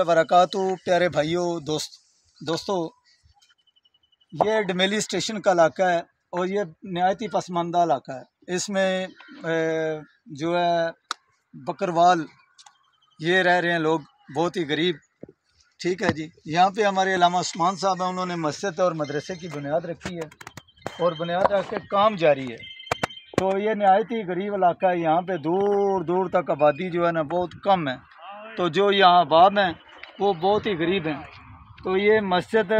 वरकातु प्यारे भाइयों दोस्तों, ये डमेली स्टेशन का इलाका है और ये नहायत ही पसमानदा इलाका है। इसमें जो है बकरवाल ये रह रहे हैं लोग, बहुत ही गरीब। ठीक है जी। यहाँ पे हमारे अल्लामा उस्मान साहब हैं, उन्होंने मस्जिद और मदरसे की बुनियाद रखी है और बुनियाद रख के काम जारी है। तो ये नहायत ही गरीब इलाका है। यहाँ पे दूर दूर तक आबादी जो है ना बहुत कम है। तो जो यहाँ अहबाब हैं वो बहुत ही गरीब हैं। तो ये मस्जिद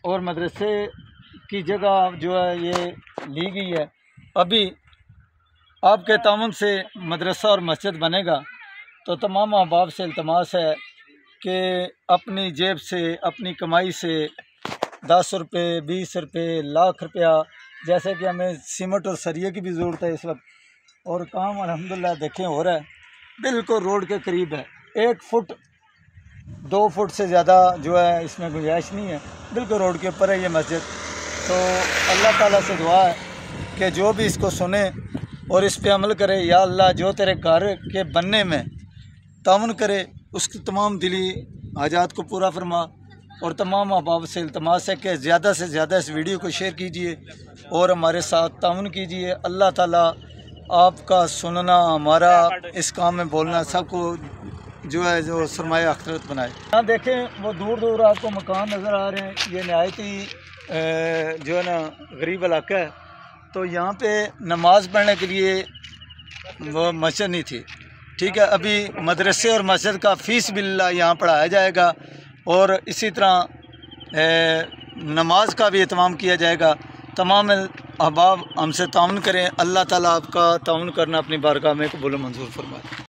और मदरसे की जगह जो है ये ली गई है। अभी आपके ताउन से मदरसा और मस्जिद बनेगा तो तमाम अहबाब से इल्तमास है कि अपनी जेब से, अपनी कमाई से 10 रुपये, 20 रुपये, लाख रुपया, जैसे कि हमें सीमेंट और सरिये की भी ज़रूरत है इस वक्त, और काम अल्हम्दुलिल्लाह देखें हो रहा है, बिल्कुल रोड के करीब है। 1 फुट 2 फुट से ज़्यादा जो है इसमें गुंजाइश नहीं है, बिल्कुल रोड के ऊपर है ये मस्जिद। तो अल्लाह ताला से दुआ है कि जो भी इसको सुने और इस पे अमल करे। या अल्लाह जो तेरे घर के बनने में ताउन करे उसकी तमाम दिली हाजात को पूरा फरमा। और तमाम अहबाब से इल्तमास है कि ज़्यादा से ज़्यादा इस वीडियो को शेयर कीजिए और हमारे साथ ताउन कीजिए। अल्लाह ताला आपका सुनना, हमारा इस काम में बोलना, सबको जो है जो सरमाया आखिरत बनाए। यहाँ देखें वो दूर दूर आपको मकान नज़र आ रहे हैं। ये नहायत ही जो है ना गरीब इलाका है। तो यहाँ पे नमाज़ पढ़ने के लिए वो मस्जिद नहीं थी। ठीक है। अभी मदरसे और मस्जिद का फ़ीस बिल्ला यहाँ पढ़ाया जाएगा और इसी तरह नमाज का भी एहतमाम किया जाएगा। तमाम अहबाब हमसे ताउन करें। अल्लाह ताला आपका ताउन करना अपनी बारगाह में कबूल मंजूर फरमाए।